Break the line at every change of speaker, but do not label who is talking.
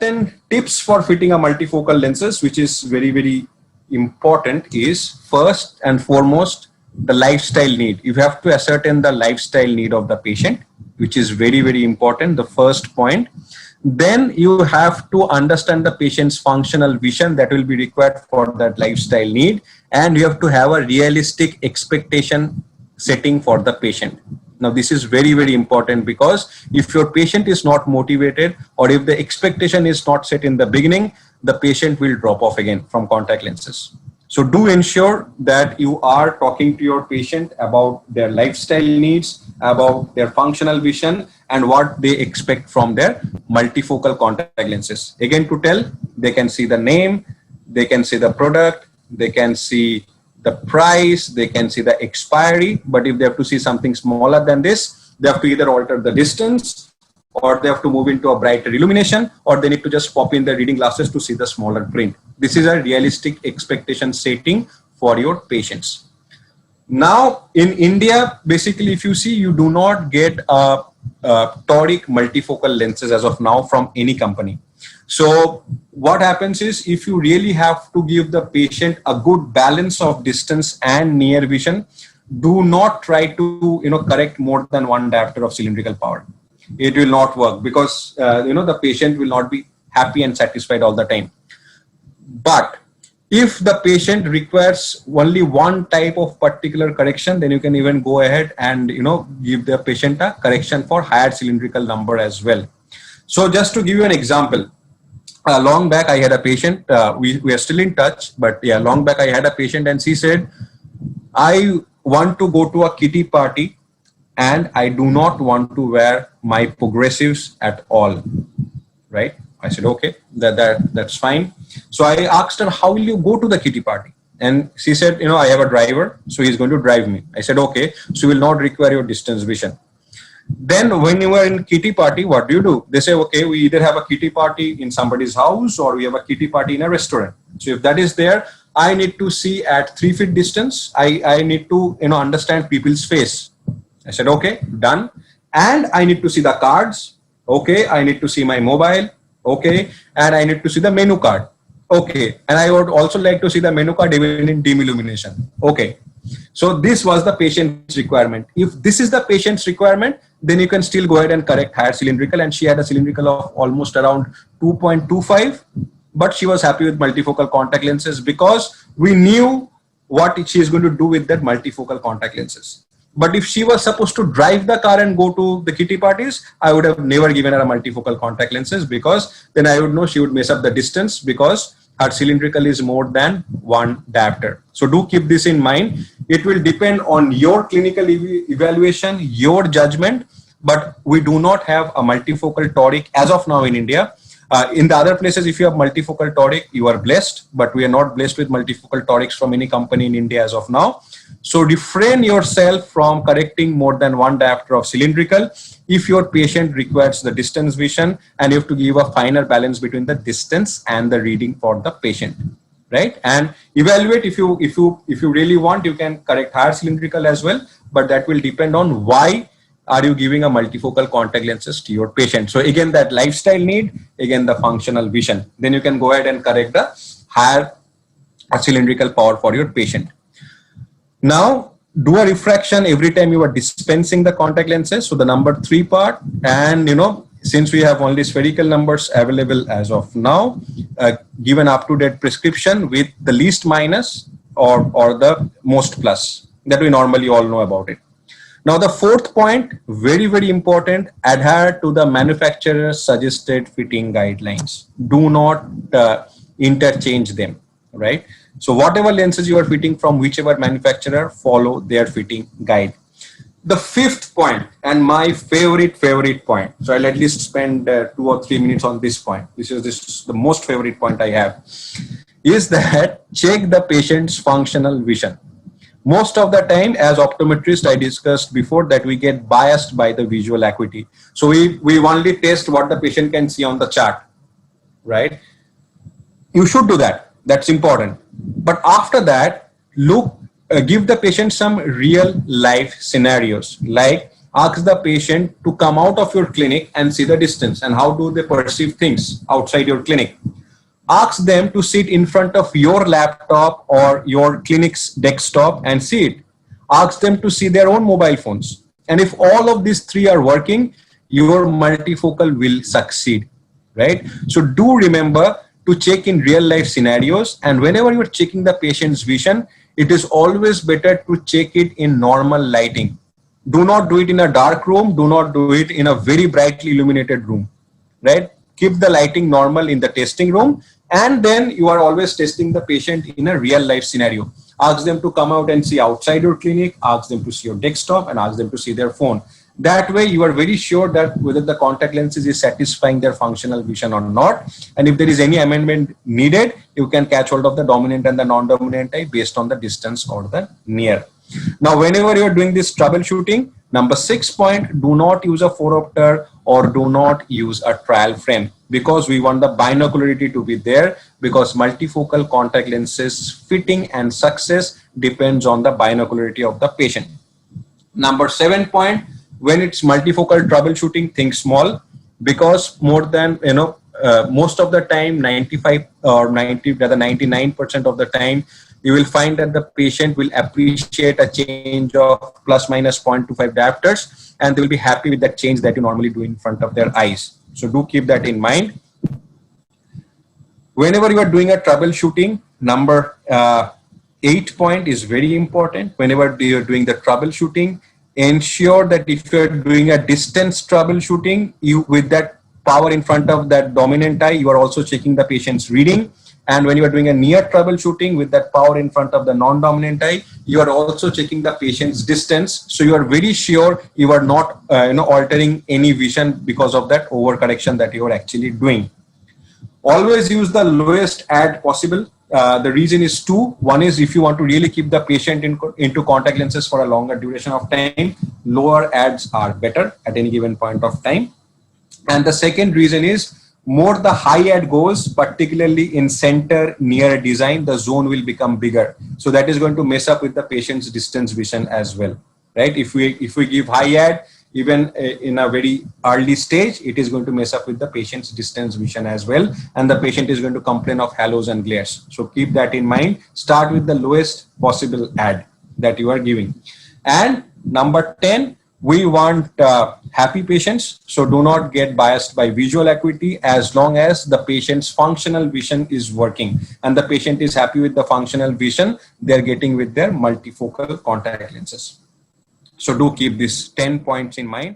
certain tips for fitting a multifocal lenses, which is very, very important, is first and foremost, the lifestyle need. You have to ascertain the lifestyle need of the patient, which is very, very important, the first point. Then you have to understand the patient's functional vision that will be required for that lifestyle need, and you have to have a realistic expectation setting for the patient. Now this is very, very important, because if your patient is not motivated, or if the expectation is not set in the beginning, the patient will drop off again from contact lenses. So do ensure that you are talking to your patient about their lifestyle needs, about their functional vision, and what they expect from their multifocal contact lenses. Again, to tell, they can see the name, they can see the product, they can see the price, they can see the expiry, but if they have to see something smaller than this, they have to either alter the distance, or they have to move into a brighter illumination, or they need to just pop in the reading glasses to see the smaller print. This is a realistic expectation setting for your patients. Now in India, basically, if you see, you do not get toric multifocal lenses as of now from any company. So what happens is, if you really have to give the patient a good balance of distance and near vision, do not try to correct more than one diopter of cylindrical power. It will not work, because the patient will not be happy and satisfied all the time. But if the patient requires only one type of particular correction, then you can even go ahead and give the patient a correction for higher cylindrical number as well. So just to give you an example, long back I had a patient, we are still in touch, but yeah, long back I had a patient, and she said, I want to go to a kitty party and I do not want to wear my progressives at all, right? I said, okay, that's fine. So I asked her, how will you go to the kitty party? And she said, I have a driver, so he's going to drive me. I said, okay, so you will not require your distance vision. Then when you are in kitty party, what do? They say, okay, we either have a kitty party in somebody's house, or we have a kitty party in a restaurant. So if that is there, I need to see at 3 feet distance. I need to understand people's face. I said, okay, done. And I need to see the cards. Okay, I need to see my mobile. Okay, and I need to see the menu card. Okay, and I would also like to see the menu card even in dim illumination. Okay, so this was the patient's requirement. If this is the patient's requirement, then you can still go ahead and correct higher cylindrical, and she had a cylindrical of almost around 2.25, but she was happy with multifocal contact lenses, because we knew what she is going to do with that multifocal contact lenses. But if she was supposed to drive the car and go to the kitty parties, I would have never given her a multifocal contact lenses, because then I would know she would mess up the distance, because her cylindrical is more than one diopter. So do keep this in mind. It will depend on your clinical evaluation, your judgment, but we do not have a multifocal toric as of now in India. In the other places, if you have multifocal toric, you are blessed, but we are not blessed with multifocal torics from any company in India as of now. So refrain yourself from correcting more than one diopter of cylindrical if your patient requires the distance vision, and you have to give a finer balance between the distance and the reading for the patient, right? And evaluate, if you really want, you can correct higher cylindrical as well, but that will depend on why are you giving a multifocal contact lenses to your patient. So again, that lifestyle need, again the functional vision, then you can go ahead and correct the higher cylindrical power for your patient. Now do a refraction every time you are dispensing the contact lenses. So the number 3 part, and since we have only spherical numbers available as of now, give an up-to-date prescription with the least minus or the most plus that we normally all know about it. Now the 4th point, very, very important, adhere to the manufacturer's suggested fitting guidelines. Do not interchange them, right? So whatever lenses you are fitting from whichever manufacturer, follow their fitting guide. The 5th point, and my favorite point, so I'll at least spend 2 or 3 minutes on this point. This is the most favorite point I have, is that check the patient's functional vision. Most of the time, as optometrists, I discussed before that we get biased by the visual acuity. So we only test what the patient can see on the chart, right? You should do that. That's important. But after that, give the patient some real life scenarios. Like, ask the patient to come out of your clinic and see the distance and how do they perceive things outside your clinic. Ask them to sit in front of your laptop or your clinic's desktop and see it. Ask them to see their own mobile phones. And if all of these three are working, your multifocal will succeed, right? So do remember to check in real life scenarios, and whenever you're checking the patient's vision, it is always better to check it in normal lighting. Do not do it in a dark room. Do not do it in a very brightly illuminated room, right? Keep the lighting normal in the testing room, and then you are always testing the patient in a real life scenario. Ask them to come out and see outside your clinic, ask them to see your desktop, and ask them to see their phone. That way you are very sure that whether the contact lenses is satisfying their functional vision or not. And if there is any amendment needed, you can catch hold of the dominant and the non-dominant eye based on the distance or the near. Now, whenever you are doing this troubleshooting, number 6 point, do not use a phoropter or do not use a trial frame, because we want the binocularity to be there, because multifocal contact lenses fitting and success depends on the binocularity of the patient. Number 7 point, when it's multifocal troubleshooting, think small, because more than, most of the time, 95 or 90, rather 99% of the time, you will find that the patient will appreciate a change of plus minus 0.25 diopters, and they will be happy with that change that you normally do in front of their eyes. So do keep that in mind. Whenever you are doing a troubleshooting, number 8 point is very important. Whenever you are doing the troubleshooting, ensure that if you are doing a distance troubleshooting, you with that power in front of that dominant eye, you are also checking the patient's reading. And when you are doing a near troubleshooting with that power in front of the non-dominant eye, you are also checking the patient's distance. So you are very sure you are not altering any vision because of that overcorrection that you are actually doing. Always use the lowest add possible. The reason is two. One is if you want to really keep the patient into contact lenses for a longer duration of time, lower adds are better at any given point of time. And the second reason is, more the high ad goes, particularly in center near design, the zone will become bigger. So that is going to mess up with the patient's distance vision as well, right? If we give high ad, even in a very early stage, it is going to mess up with the patient's distance vision as well. And the patient is going to complain of halos and glares. So keep that in mind. Start with the lowest possible ad that you are giving. And number 10, we want happy patients. So do not get biased by visual acuity as long as the patient's functional vision is working and the patient is happy with the functional vision they're getting with their multifocal contact lenses. So do keep these 10 points in mind.